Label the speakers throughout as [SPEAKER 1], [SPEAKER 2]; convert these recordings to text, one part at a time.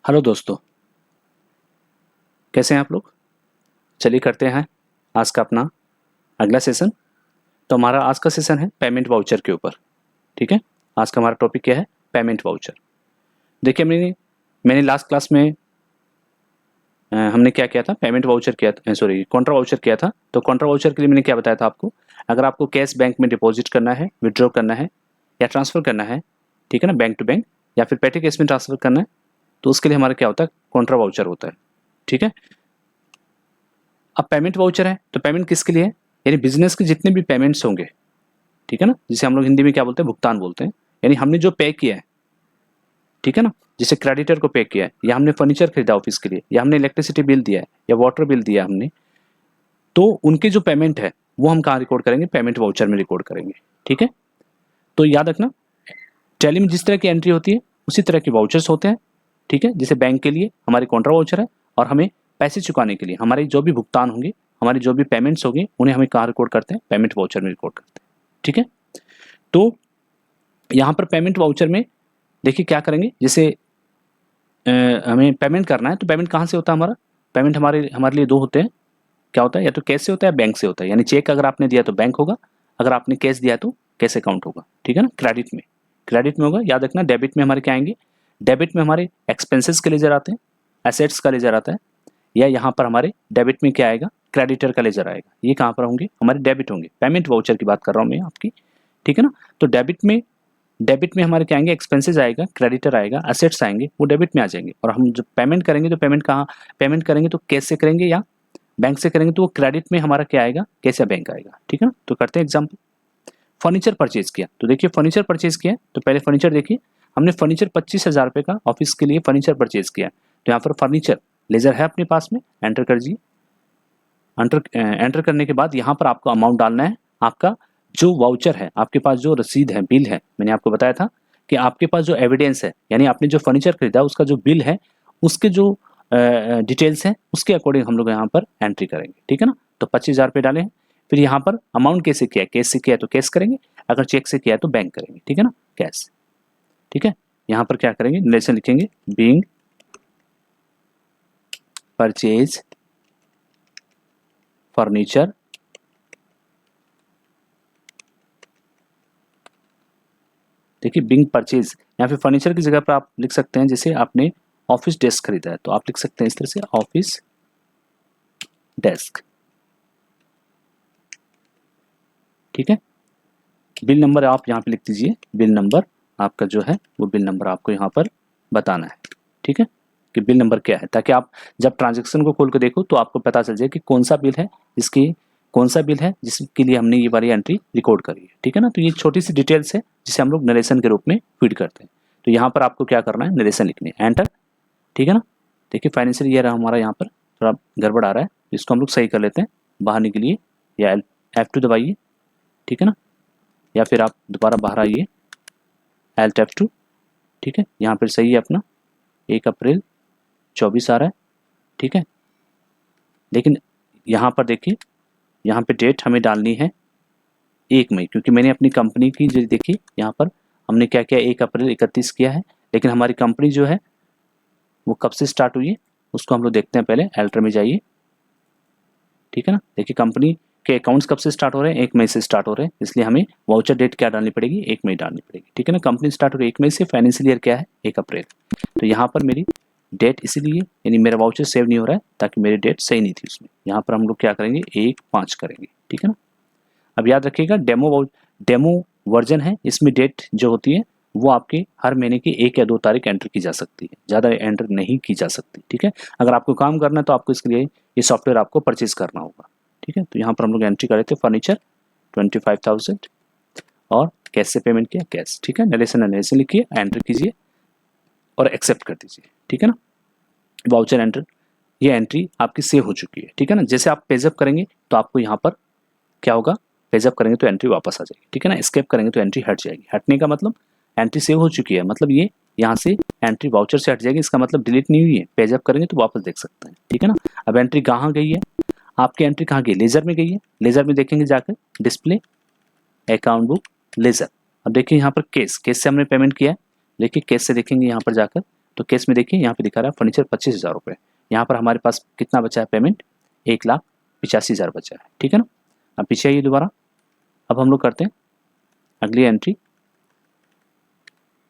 [SPEAKER 1] Hello दोस्तों, कैसे हैं आप लोग। चलिए करते हैं आज का अपना अगला सेशन। तो हमारा आज का सेशन है पेमेंट वाउचर के ऊपर। ठीक है, आज का हमारा टॉपिक क्या है, पेमेंट वाउचर। देखिए मैंने लास्ट क्लास में हमने क्या किया था, पेमेंट वाउचर किया था, सॉरी कॉन्ट्रा वाउचर किया था। तो कॉन्ट्रा वाउचर के लिए मैंने क्या बताया था आपको, अगर आपको कैश बैंक में डिपॉजिट करना है, विड्रॉ करना है या ट्रांसफ़र करना है, ठीक है ना, बैंक टू बैंक, या फिर पेटी कैश में ट्रांसफ़र करना है, तो उसके लिए हमारा क्या होता है, कॉन्ट्रा वाउचर होता है। ठीक है, अब पेमेंट वाउचर है तो पेमेंट किसके लिए है, यानी बिजनेस के जितने भी पेमेंट्स होंगे, ठीक है ना, जिसे हम लोग हिंदी में क्या बोलते हैं, भुगतान बोलते हैं। यानी हमने जो पे किया है, ठीक है ना, जैसे क्रेडिटर को पे किया है, या हमने फर्नीचर खरीदा ऑफिस के लिए, या हमने इलेक्ट्रिसिटी बिल दिया है या वाटर बिल दिया हमने, तो उनके जो पेमेंट है वो हम कहाँ रिकॉर्ड करेंगे, पेमेंट वाउचर में रिकॉर्ड करेंगे। ठीक है, तो याद रखना टैली में जिस तरह की एंट्री होती है उसी तरह के वाउचर्स होते हैं। ठीक है, जैसे बैंक के लिए हमारे कॉन्ट्रा वाउचर है, और हमें पैसे चुकाने के लिए हमारे जो भी भुगतान होंगे, हमारे जो भी पेमेंट्स होंगे, उन्हें हमें कहाँ रिकॉर्ड करते हैं, पेमेंट वाउचर में रिकॉर्ड करते हैं। ठीक है, तो यहाँ पर पेमेंट वाउचर में देखिए क्या करेंगे, जैसे हमें पेमेंट करना है तो पेमेंट कहाँ से होता है, हमारा पेमेंट हमारे लिए दो होते हैं। क्या होता है, या तो कैश से होता है या बैंक से होता है। यानी चेक अगर आपने दिया तो बैंक होगा, अगर आपने कैश दिया तो कैश अकाउंट होगा। ठीक है ना, क्रेडिट में होगा। याद रखना डेबिट में हमारे क्या आएंगे, डेबिट में हमारे एक्सपेंसेस का लेजर आते हैं, एसेट्स का लेजर आता है, या यहाँ पर हमारे डेबिट में क्या आएगा, क्रेडिटर का लेजर आएगा। ये कहाँ पर होंगे, हमारे डेबिट होंगे। पेमेंट वाउचर की बात कर रहा हूँ मैं आपकी। ठीक है ना, तो डेबिट में हमारे क्या आएंगे, एक्सपेंसेस आएगा, क्रेडिटर आएगा, एसेट्स आएंगे, वो डेबिट में आ जाएंगे। और हम जब पेमेंट करेंगे तो पेमेंट करेंगे तो कैश से करेंगे या बैंक से करेंगे, तो वो क्रेडिट में हमारा क्या आएगा, कैश या बैंक आएगा। ठीक है ना, तो करते हैं एग्जाम्पल। फर्नीचर परचेज किया, तो देखिए फर्नीचर परचेज किया तो पहले फर्नीचर देखिए, हमने फर्नीचर 25,000 रुपये का ऑफिस के लिए फर्नीचर परचेज किया। तो यहाँ पर फर्नीचर लेजर है अपने पास में, एंटर कर दीजिए। एंटर करने के बाद यहाँ पर आपको अमाउंट डालना है। आपका जो वाउचर है, आपके पास जो रसीद है, बिल है, मैंने आपको बताया था कि आपके पास जो एविडेंस है, यानी आपने जो फर्नीचर खरीदा उसका जो बिल है, उसके जो डिटेल्स हैं, उसके अकॉर्डिंग हम लोग यहाँ पर एंट्री करेंगे। ठीक है ना, तो 25,000 रुपये डाले हैं। फिर यहाँ पर अमाउंट कैसे किया है, कैश से किया है तो कैश करेंगे, अगर चेक से किया है तो बैंक करेंगे। ठीक है ना, कैश। ठीक है, यहाँ पर क्या करेंगे, रिलेशन लिखेंगे, बीइंग परचेज फर्नीचर देखिए बिंग परचेज, यहाँ पे फर्नीचर की जगह पर आप लिख सकते हैं, जैसे आपने ऑफिस डेस्क खरीदा है तो आप लिख सकते हैं इस तरह से, ऑफिस डेस्क। ठीक है, बिल नंबर आप यहाँ पे लिख दीजिए, बिल नंबर आपका जो है वो बिल नंबर आपको यहाँ पर बताना है। ठीक है, कि बिल नंबर क्या है, ताकि आप जब ट्रांजेक्शन को खोल कर देखो तो आपको पता चल जाए कि कौन सा बिल है जिसके लिए हमने ये वाली एंट्री रिकॉर्ड करी है। ठीक है ना, तो ये छोटी सी डिटेल्स है जिसे हम लोग नरेशन के रूप में फीड करते हैं। तो यहाँ पर आपको क्या करना है, नरेशन लिखनी है, एंटर। ठीक है ना, देखिए फाइनेंशियल ईयर हमारा यहाँ पर थोड़ा गड़बड़ आ रहा है, इसको हम लोग सही कर लेते हैं। बाहर निकलिए या F2 दबाइए, ठीक है ना, या फिर आप दोबारा बाहर आइए, Alt F2। ठीक है, यहाँ पर सही है अपना 1 अप्रैल 24 आ रहा है। ठीक है, लेकिन यहाँ पर देखिए, यहाँ पे डेट हमें डालनी है 1 मई, क्योंकि मैंने अपनी कंपनी की जो देखिए यहाँ पर हमने क्या किया, 1 अप्रैल 31 किया है, लेकिन हमारी कंपनी जो है वो कब से स्टार्ट हुई है उसको हम लोग देखते हैं। पहले एल्टर में जाइए। ठीक है ना, देखिए कंपनी के अकाउंट्स कब से स्टार्ट हो रहे हैं, 1 मई से स्टार्ट हो रहे हैं, इसलिए हमें वाउचर डेट क्या डालनी पड़ेगी, 1 मई डालनी पड़ेगी। ठीक है ना, कंपनी स्टार्ट हो रही है 1 मई से, फाइनेंशियल ईयर क्या है 1 अप्रैल। तो यहाँ पर मेरी डेट इसीलिए, यानी मेरा वाउचर सेव नहीं हो रहा है ताकि मेरी डेट सही नहीं थी उसमें। यहाँ पर हम लोग क्या करेंगे, 1/5 करेंगे। ठीक है ना, अब याद रखिएगा डेमो वर्जन है, इसमें डेट जो होती है वो आपके हर महीने की 1 या 2 तारीख एंटर की जा सकती है, ज़्यादा एंटर नहीं की जा सकती। ठीक है, अगर आपको काम करना है तो आपको इसके लिए ये सॉफ्टवेयर आपको परचेज करना होगा। ठीक है, तो यहाँ पर हम लोग एंट्री कर रहे थे फर्नीचर 25,000 और कैश से पेमेंट किया, कैश। ठीक है, नरेशन लिखिए, एंटर कीजिए और एक्सेप्ट कर दीजिए। ठीक है ना, वाउचर एंटर, ये एंट्री आपकी सेव हो चुकी है। ठीक है ना, जैसे आप पेजअप करेंगे तो आपको यहाँ पर क्या होगा, पेजअप करेंगे तो एंट्री वापस आ जाएगी। ठीक है ना, एस्केप करेंगे तो एंट्री हट जाएगी। हटने का मतलब एंट्री सेव हो चुकी है, मतलब ये यहाँ से एंट्री वाउचर से हट जाएगी, इसका मतलब डिलीट नहीं हुई है। पेजअप करेंगे तो वापस देख सकते हैं। ठीक है ना, अब एंट्री कहाँ गई है, आपकी एंट्री कहाँ गई, लेजर में गई है। लेजर में देखेंगे जाकर, डिस्प्ले अकाउंट बुक लेजर। अब देखिए यहाँ पर केस से हमने पेमेंट किया है, देखिए केस से देखेंगे यहाँ पर जाकर तो केस में देखिए यहाँ पे दिखा रहा है फर्नीचर 25,000 रुपये। यहाँ पर हमारे पास कितना बचा है पेमेंट, 1,85,000 बचा है, ठीक है ना। अब पीछे आइए दोबारा, अब हम लोग करते हैं अगली एंट्री।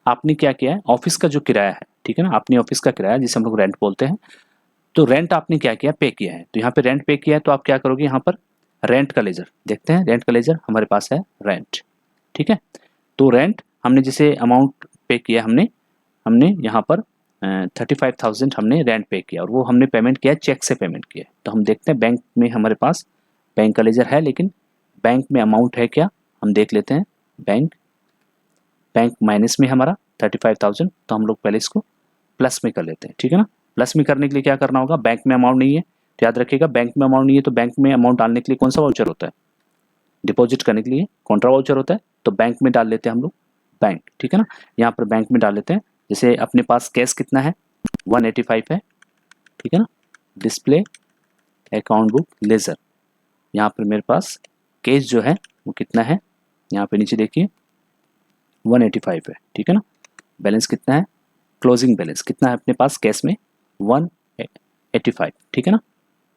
[SPEAKER 1] आपने क्या किया है, ऑफिस का जो किराया है, ठीक है ना, अपने ऑफिस का किराया जिसे हम लोग रेंट बोलते हैं, तो रेंट आपने क्या किया, पे किया है। तो यहाँ पे रेंट पे किया है, तो आप क्या करोगे, यहाँ पर रेंट का लेजर देखते हैं, रेंट का लेजर हमारे पास है रेंट, ठीक है। तो रेंट हमने जैसे अमाउंट पे किया, हमने यहाँ पर 35,000 हमने रेंट पे किया, और वो हमने पेमेंट किया चेक से पेमेंट किया। तो हम देखते हैं बैंक में हमारे पास बैंक का लेजर है, लेकिन बैंक में अमाउंट है क्या, हम देख लेते हैं। बैंक माइनस में हमारा 35,000, तो हम लोग पहले इसको प्लस में कर लेते हैं, ठीक है ना। प्लस में करने के लिए क्या करना होगा, बैंक में अमाउंट नहीं है, तो याद रखिएगा बैंक में अमाउंट नहीं है, तो बैंक में अमाउंट डालने के लिए कौन सा वाउचर होता है, डिपॉजिट करने के लिए कॉन्ट्रा वाउचर होता है, तो बैंक में डाल लेते हैं हम लोग बैंक, ठीक है ना। यहाँ पर बैंक में डाल लेते हैं, जैसे अपने पास कैश कितना है 185 है, ठीक है ना। डिस्प्ले अकाउंट बुक लेजर, यहाँ पर मेरे पास कैश जो है वो कितना है, यहाँ पे नीचे देखिए 185 है, ठीक है ना। बैलेंस कितना है, क्लोजिंग बैलेंस कितना है अपने पास कैश में 185, ठीक है ना।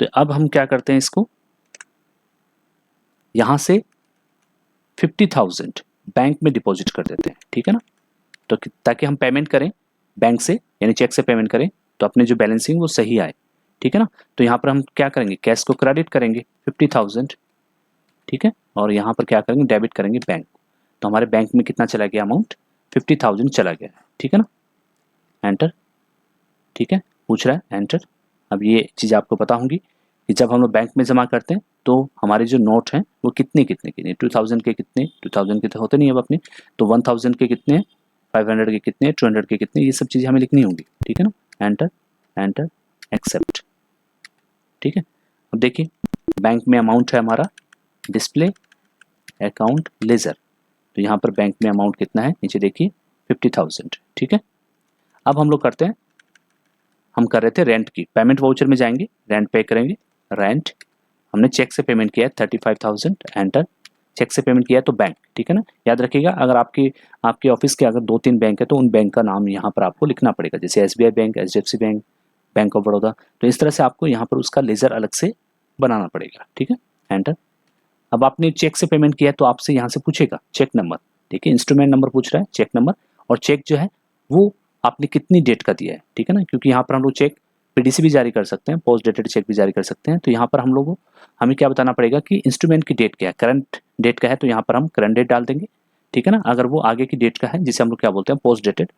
[SPEAKER 1] तो अब हम क्या करते हैं, इसको यहाँ से 50,000 बैंक में डिपॉजिट कर देते हैं, ठीक है ना। तो ताकि हम पेमेंट करें बैंक से, यानी चेक से पेमेंट करें, तो अपने जो बैलेंसिंग वो सही आए, ठीक है ना। तो यहाँ पर हम क्या करेंगे, कैश को क्रेडिट करेंगे 50,000, ठीक है, और यहाँ पर क्या करेंगे, डेबिट करेंगे बैंक। तो हमारे बैंक में कितना चला गया अमाउंट, 50,000 चला गया, ठीक है ना। एंटर, ठीक है, पूछ रहा है एंटर। अब ये चीज़ आपको पता होंगी कि जब हम लोग बैंक में जमा करते हैं तो हमारे जो नोट हैं वो कितने कितने 2000 के कितने, 2000 के तो होते नहीं अब अपने, तो 1000 के कितने, 500 के कितने, 200 के कितने, ये सब चीज़ें हमें लिखनी होंगी, ठीक है ना। एंटर, एंटर, एक्सेप्ट, ठीक है। अब देखिए बैंक में अमाउंट है हमारा डिस्प्ले अकाउंट लेजर, तो यहाँ पर बैंक में अमाउंट कितना है, नीचे देखिए 50,000, ठीक है। अब हम लोग करते हैं, हम कर रहे थे रेंट की, पेमेंट वाउचर में जाएंगे, रेंट पे करेंगे, रेंट हमने चेक से पेमेंट किया है 35,000, एंटर। चेक से पेमेंट किया है तो बैंक, ठीक है ना। याद रखिएगा अगर आपके ऑफिस के अगर 2-3 बैंक है तो उन बैंक का नाम यहाँ पर आपको लिखना पड़ेगा, जैसे SBI bank, HDFC bank, bank of Baroda, तो इस तरह से आपको यहाँ पर उसका लेजर अलग से बनाना पड़ेगा, ठीक है। एंटर। अब आपने चेक से पेमेंट किया है तो आपसे यहाँ से पूछेगा चेक नंबर, देखिए इंस्ट्रूमेंट नंबर पूछ रहा है, चेक नंबर, और चेक जो है वो आपने कितनी डेट का दिया है, ठीक है ना, क्योंकि यहाँ पर हम लोग चेक PDC भी जारी कर सकते हैं, पोस्ट डेटेड चेक भी जारी कर सकते हैं। तो यहाँ पर हमें क्या बताना पड़ेगा कि इंस्ट्रूमेंट की डेट क्या है, करंट डेट का है, तो यहाँ पर हम करंट डेट डाल देंगे, ठीक है ना। अगर वो आगे की डेट का है जिसे हम लोग क्या बोलते हैं पोस्ट डेटेड,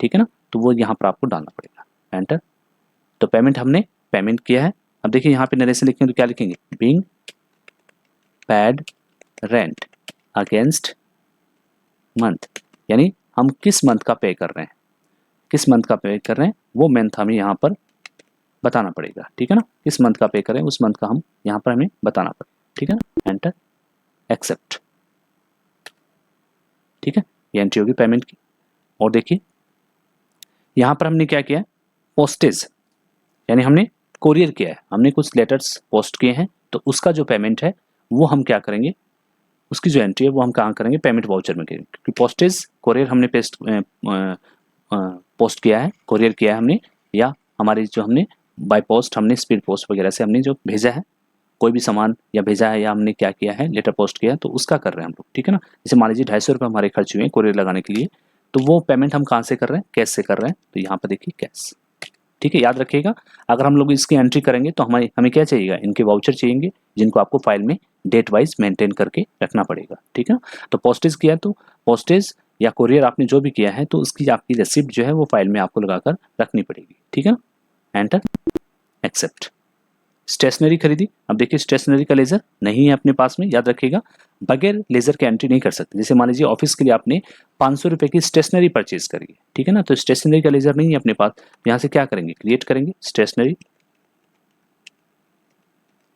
[SPEAKER 1] ठीक है ना, तो वो यहाँ पर आपको डालना पड़ेगा, एंटर। तो पेमेंट हमने पेमेंट किया है। अब देखिए यहाँ पे नरेशन लिखेंगे तो क्या लिखेंगे, being paid rent against month, यानी हम किस मंथ का पे कर रहे हैं, किस मंथ का पे कर रहे हैं वो मंथ हमें यहाँ पर बताना पड़ेगा, ठीक है ना। किस मंथ का पे करें उस मंथ का हम यहाँ पर हमें बताना पड़ेगा, ठीक है ना। एंटर, एक्सेप्ट, ठीक है, ये एंट्री होगी पेमेंट की। और देखिए यहाँ पर हमने क्या किया, पोस्टेज, यानी हमने कोरियर किया है, हमने कुछ लेटर्स पोस्ट किए हैं, तो उसका जो पेमेंट है वो हम क्या करेंगे, उसकी जो एंट्री है वो हम कहाँ करेंगे, पेमेंट वाउचर में करेंगे, क्योंकि पोस्टेज कोरियर हमने पोस्ट किया है, कोरियर किया है हमने, या हमारी जो हमने बाय पोस्ट हमने स्पीड पोस्ट वगैरह से हमने जो भेजा है कोई भी सामान या भेजा है, या हमने क्या किया है लेटर पोस्ट किया है, तो उसका कर रहे हैं हम लोग, ठीक है ना। जैसे मान लीजिए 250 रुपये हमारे खर्च हुए हैं कोरियर लगाने के लिए, तो वो पेमेंट हम कहाँ से कर रहे हैं, कैश से कर रहे हैं, तो यहाँ पर देखिए कैश, ठीक है। याद रखिएगा अगर हम लोग इसकी एंट्री करेंगे तो हमें क्या चाहिएगा, इनके वाउचर चाहिए, जिनको आपको फाइल में डेट वाइज मेंटेन करके रखना पड़ेगा, ठीक है ना। तो पोस्टेज किया तो पोस्टेज या कोरियर आपने जो भी किया है तो उसकी आपकी रिसिप्ट जो है वो फाइल में आपको लगाकर रखनी पड़ेगी, ठीक है ना। Enter, accept. स्टेशनरी खरीदी, अब देखिए स्टेशनरी का लेजर नहीं है अपने पास में, याद रखिएगा बगैर लेजर के एंट्री नहीं कर सकते। जैसे मान लीजिए ऑफिस के लिए आपने 500 रुपये की स्टेशनरी परचेज करी है, ठीक है ना, तो स्टेशनरी का लेजर नहीं है अपने पास, यहाँ से क्या करेंगे, क्रिएट करेंगे स्टेशनरी,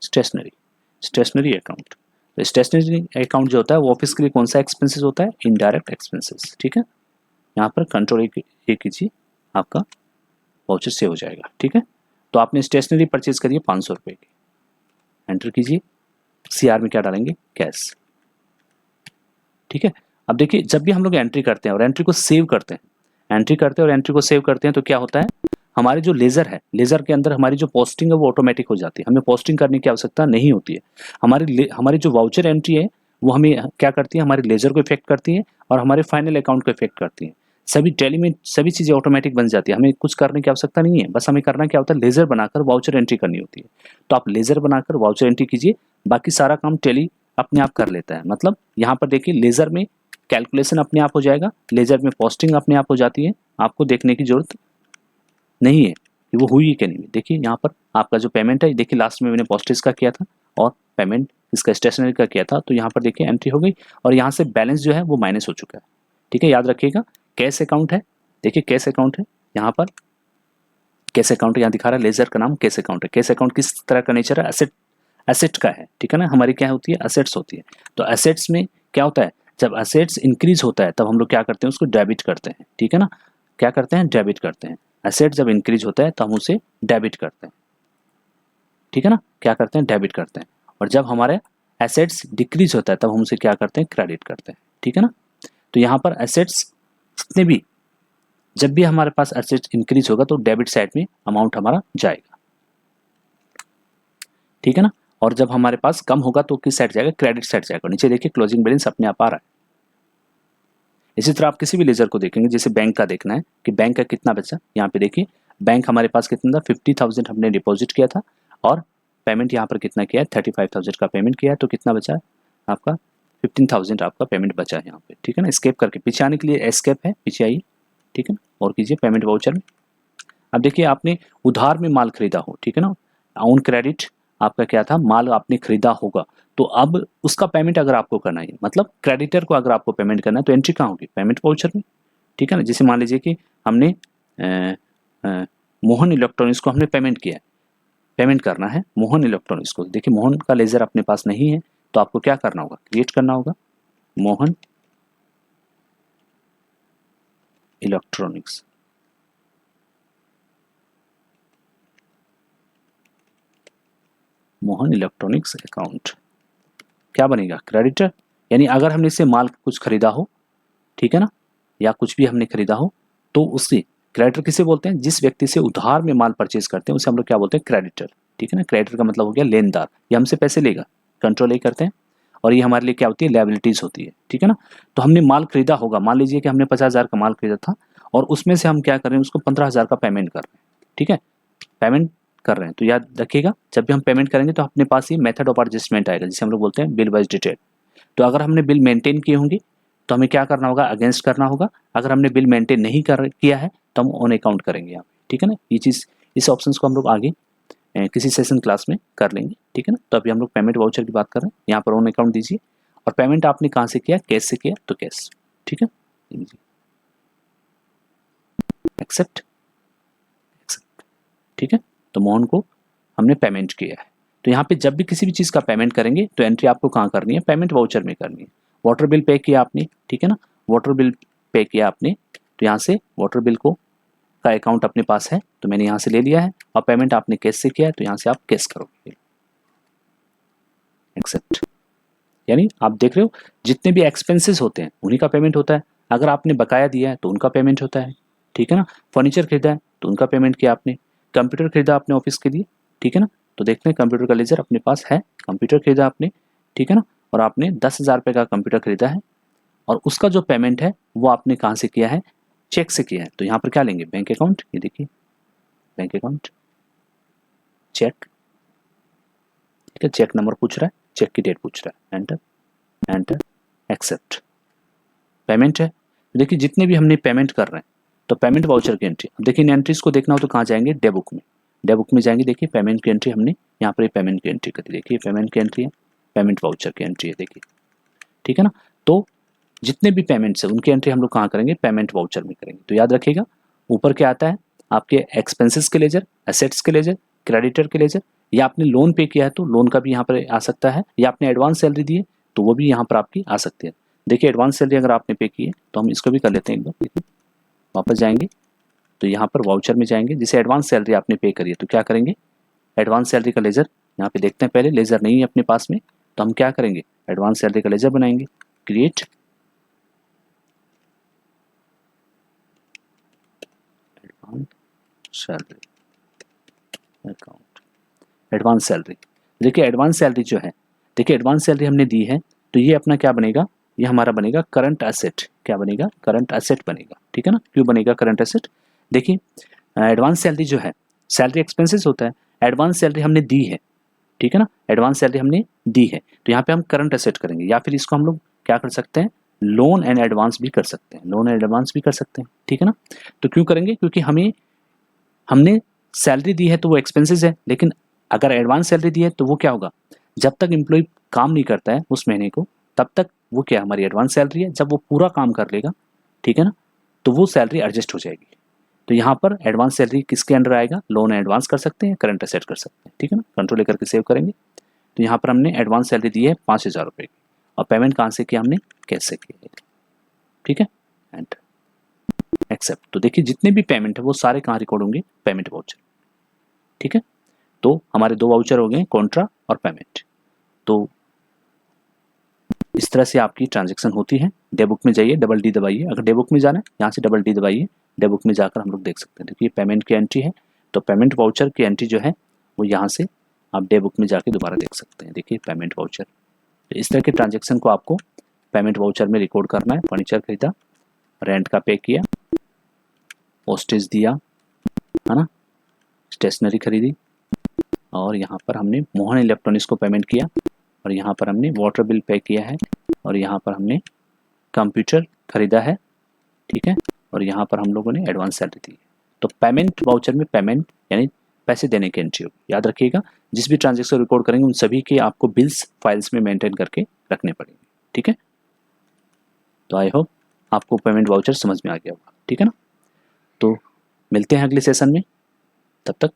[SPEAKER 1] स्टेशनरी अकाउंट। तो स्टेशनरी अकाउंट जो होता है वो ऑफिस के लिए कौन सा एक्सपेंसेस होता है, इनडायरेक्ट एक्सपेंसेस, ठीक है। यहाँ पर कंट्रोल ए कीजिए, आपका वाउचर सेव हो जाएगा, ठीक है। तो आपने स्टेशनरी परचेज करिए 500 रुपये की, एंटर कीजिए, CR में क्या डालेंगे, कैश, ठीक है। अब देखिए जब भी हम लोग एंट्री करते हैं और एंट्री को सेव करते हैं, एंट्री करते हैं और एंट्री को सेव करते हैं तो क्या होता है, हमारे जो लेज़र है, लेज़र के अंदर हमारी जो पोस्टिंग है वो ऑटोमेटिक हो जाती है, हमें पोस्टिंग करने की आवश्यकता नहीं होती है। हमारी जो वाउचर एंट्री है वो हमें क्या करती है, हमारे लेज़र को इफेक्ट करती है और हमारे फाइनल अकाउंट को इफेक्ट करती है। सभी टैली में सभी चीज़ें ऑटोमेटिक बन जाती है, हमें कुछ करने की आवश्यकता नहीं है, बस हमें करना क्या होता है, लेज़र बनाकर वाउचर एंट्री करनी होती है। तो आप लेज़र बनाकर वाउचर एंट्री कीजिए, बाकी सारा काम टैली अपने आप कर लेता है। मतलब यहाँ पर देखिए लेज़र में कैलकुलेशन अपने आप हो जाएगा, लेज़र में पोस्टिंग अपने आप हो जाती है, आपको देखने की ज़रूरत नहीं है कि वो हुई है कि नहीं हुई। देखिए यहाँ पर आपका जो पेमेंट है, देखिए लास्ट में मैंने पोस्टेज का किया था और पेमेंट इसका स्टेशनरी का किया था, तो यहाँ पर देखिए एंट्री हो गई और यहाँ से बैलेंस जो है वो माइनस हो चुका है। ठीक है, याद रखिएगा। कैश अकाउंट है, देखिए कैश अकाउंट है, यहाँ पर कैश अकाउंट यहाँ दिखा रहा है, लेजर का नाम कैश अकाउंट है। कैश अकाउंट किस तरह का नेचर है, एसेट का है, ठीक है ना, हमारी क्या होती है, एसेट्स होती है। तो एसेट्स में क्या होता है, जब एसेट्स इंक्रीज होता है तब हम लोग क्या करते हैं, उसको डेबिट करते हैं, ठीक है ना, क्या करते हैं, डेबिट करते हैं। एसेट जब इंक्रीज होता है तो हम उसे डेबिट करते हैं, ठीक है ना, क्या करते हैं, डेबिट करते हैं। और जब हमारे एसेट्स डिक्रीज होता है तब हम उसे क्या करते हैं, क्रेडिट करते हैं, ठीक है ना। तो यहाँ पर एसेट्स जितने भी, जब भी हमारे पास एसेट्स इंक्रीज होगा तो डेबिट साइड में अमाउंट हमारा जाएगा, ठीक है ना। और जब हमारे पास कम होगा तो किस साइड जाएगा, क्रेडिट साइड जाएगा। नीचे देखिए क्लोजिंग बैलेंस अपने आप आ रहा है। इसी तरह आप किसी भी लेजर को देखेंगे, जैसे बैंक का देखना है कि बैंक का कितना बचा, यहाँ पे देखिए बैंक हमारे पास कितना था, 50,000 हमने डिपॉजिट किया था और पेमेंट यहाँ पर कितना किया है, 35,000 का पेमेंट किया है, तो कितना बचा है आपका, 15,000 आपका पेमेंट बचा है यहाँ पे, ठीक है ना। एस्केप करके पीछे आने के लिए एस्केप है, पीछे आइए, ठीक है ना, और कीजिए पेमेंट वाउचर में। अब देखिए आपने उधार में माल खरीदा हो, ठीक है ना, ऑन क्रेडिट आपका क्या था, माल आपने खरीदा होगा, तो अब उसका पेमेंट अगर आपको करना है, मतलब क्रेडिटर को अगर आपको पेमेंट करना है तो एंट्री कहाँ होगी, पेमेंट वाउचर में, ठीक है ना। जैसे मान लीजिए कि हमने मोहन इलेक्ट्रॉनिक्स को हमने पेमेंट किया है, पेमेंट करना है मोहन इलेक्ट्रॉनिक्स को। देखिए मोहन का लेजर अपने पास नहीं है तो आपको क्या करना होगा, क्रिएट करना होगा Mohan electronics, Mohan electronics account, क्या बनेगा, क्रेडिटर। यानी अगर हमने इससे माल कुछ खरीदा हो, ठीक है ना, या कुछ भी हमने खरीदा हो तो उससे क्रेडिटर किसे बोलते हैं, जिस व्यक्ति से उधार में माल परचेज करते हैं उसे हम लोग क्या बोलते हैं, क्रेडिटर, ठीक है ना। क्रेडिटर का मतलब हो गया लेनदार, ये हमसे पैसे लेगा, कंट्रोल ही करते हैं, और ये हमारे लिए क्या होती है, लायबिलिटीज होती है, ठीक है ना। तो हमने माल खरीदा होगा, मान लीजिए कि हमने 50,000 का माल खरीदा था और उसमें से हम क्या कर रहे हैं, उसको 15,000 का पेमेंट कर रहे हैं, ठीक है, पेमेंट कर रहे हैं। तो याद रखिएगा जब भी हम पेमेंट करेंगे तो अपने पास ही मेथड ऑफ एडजस्टमेंट आएगा, जिसे हम लोग बोलते हैं बिल वाइज डिटेल। तो अगर हमने बिल मेंटेन किए होंगे तो हमें क्या करना होगा, अगेंस्ट करना होगा। अगर हमने बिल मेंटेन नहीं किया है तो हम ऑन अकाउंट करेंगे यहाँ पे, ठीक है ना। ये चीज़, इस ऑप्शन को हम लोग आगे किसी सेशन क्लास में कर लेंगे, ठीक है ना। तो अभी हम लोग पेमेंट वाउचर की बात कर रहे हैं, यहाँ पर ऑन अकाउंट दीजिए और पेमेंट आपने कहाँ से किया, कैश से किया तो कैश, ठीक है, एक्सेप्ट, एक्सेप्ट, ठीक है। तो मोहन को हमने पेमेंट किया है। तो यहाँ पे जब भी किसी भी चीज़ का पेमेंट करेंगे तो एंट्री आपको कहाँ करनी है, पेमेंट वाउचर में करनी है। वाटर बिल पे किया आपने, ठीक है ना, वाटर बिल पे किया आपने, तो यहाँ से वाटर बिल को का अकाउंट अपने पास है तो मैंने यहाँ से ले लिया है, और पेमेंट आपने कैश से किया है तो यहाँ से आप कैश करोगे, एक्सेप्ट। यानी आप देख रहे हो जितने भी एक्सपेंसेस होते हैं उन्हीं का पेमेंट होता है। अगर आपने बकाया दिया है तो उनका पेमेंट होता है, ठीक है ना। फर्नीचर खरीदा है तो उनका पेमेंट किया आपने, कंप्यूटर खरीदा आपने ऑफिस के लिए, ठीक है ना। तो देखते हैं कंप्यूटर का लेजर अपने पास है, कंप्यूटर खरीदा आपने, ठीक है ना, और आपने 10,000 रुपये का कंप्यूटर खरीदा है और उसका जो पेमेंट है वो आपने कहाँ से किया है, चेक से किया है। तो यहाँ पर क्या लेंगे, बैंक अकाउंट, ये देखिए बैंक अकाउंट, चेक, ठीक है, चेक नंबर पूछ रहा है, चेक की डेट पूछ रहा है, एंटर, एंटर, एक्सेप्ट, पेमेंट है। देखिए जितने भी हमने पेमेंट कर रहे हैं तो पेमेंट वाउचर की एंट्री, देखिए इन एंट्रीज को देखना हो तो कहाँ जाएंगे, डे बुक में, डे बुक में जाएंगे, देखिए पेमेंट की एंट्री हमने यहाँ पर पेमेंट की एंट्री करी, देखिए पेमेंट की एंट्री है, पेमेंट वाउचर की एंट्री है, देखिए, ठीक है ना। तो जितने भी पेमेंट्स है उनकी एंट्री हम लोग कहाँ करेंगे, पेमेंट वाउचर में करेंगे। तो याद रखिएगा ऊपर क्या आता है, आपके एक्सपेंसेस के लेजर, एसेट्स के लेजर, क्रेडिटर के लेजर, या आपने लोन पे किया है तो लोन का भी यहाँ पर आ सकता है, या आपने एडवांस सैलरी दी है तो वो भी यहाँ पर आपकी आ सकती है। देखिए एडवांस सैलरी अगर आपने पे की है तो हम इसको भी कर लेते हैं एक बार, देखिए वापस जाएंगे तो यहाँ पर वाउचर में जाएंगे, जैसे एडवांस सैलरी आपने पे करी है तो क्या करेंगे, एडवांस सैलरी का लेजर यहाँ पे देखते हैं, पहले लेजर नहीं है अपने पास में तो हम क्या करेंगे, एडवांस सैलरी का लेजर बनाएंगे, create, salary account, advance salary. देखिए एडवांस सैलरी जो है, देखिए एडवांस सैलरी हमने दी है तो ये अपना क्या बनेगा, ये हमारा बनेगा करंट एसेट। क्या बनेगा, करंट एसेट बनेगा, ठीक है ना। क्यों बनेगा करंट एसेट, देखिए एडवांस सैलरी जो है, सैलरी एक्सपेंसेस होता है, एडवांस सैलरी हमने दी है, ठीक है ना, एडवांस सैलरी हमने दी है तो यहाँ पे हम करंट एसेट करेंगे, या फिर इसको हम लोग क्या कर सकते हैं, लोन एंड एडवांस भी कर सकते हैं, लोन एंड एडवांस भी कर सकते हैं, ठीक है ना। तो क्यों करेंगे, क्योंकि हमने सैलरी दी है तो वो एक्सपेंसेस है, लेकिन अगर एडवांस सैलरी दी है तो वो क्या होगा, जब तक एम्प्लॉय काम नहीं करता है उस महीने को, तब तक वो क्या हमारी एडवांस सैलरी है, जब वो पूरा काम कर लेगा, ठीक है ना, तो वो सैलरी एडजस्ट हो जाएगी। तो यहाँ पर एडवांस सैलरी किसके अंडर आएगा, लोन एडवांस कर सकते हैं, करंट एसेट कर सकते हैं, ठीक है ना। कंट्रोल लेकर के सेव करेंगे। तो यहाँ पर हमने एडवांस सैलरी दी है 5,000 रुपये की, और पेमेंट कहाँ से किया, हमने कैश से किया, ठीक है, एंड एक्सेप्ट। तो देखिए जितने भी पेमेंट है वो सारे कहाँ रिकॉर्ड होंगे, पेमेंट वाउचर, ठीक है। तो हमारे 2 वाउचर हो गए, कॉन्ट्रा और पेमेंट। तो इस तरह से आपकी ट्रांजैक्शन होती है। डे बुक में जाइए, डबल डी दबाइए, अगर डे बुक में जाना है यहाँ से डबल डी दबाइए, डे बुक में जाकर हम लोग देख सकते हैं। देखिए पेमेंट की एंट्री है, तो पेमेंट वाउचर की एंट्री जो है वो यहाँ से आप डे बुक में जाके दोबारा देख सकते हैं। देखिए पेमेंट वाउचर, तो इस तरह के ट्रांजेक्शन को आपको पेमेंट वाउचर में रिकॉर्ड करना है। फर्नीचर खरीदा, रेंट का पे किया, पोस्टेज दिया, है ना, स्टेशनरी खरीदी, और यहाँ पर हमने मोहन इलेक्ट्रॉनिक्स को पेमेंट किया, और यहाँ पर हमने वाटर बिल पे किया है, और यहाँ पर हमने कंप्यूटर खरीदा है, ठीक है, और यहाँ पर हम लोगों ने एडवांस सैलरी दी है। तो पेमेंट वाउचर में पेमेंट यानी पैसे देने की एंट्री होगी। याद रखिएगा, जिस भी ट्रांजेक्शन रिकॉर्ड करेंगे उन सभी के आपको बिल्स फाइल्स में मेंटेन करके रखने पड़ेंगे, ठीक है। तो आई होप आपको पेमेंट वाउचर समझ में आ गया होगा, ठीक है ना। तो मिलते हैं अगले सेशन में, तब तक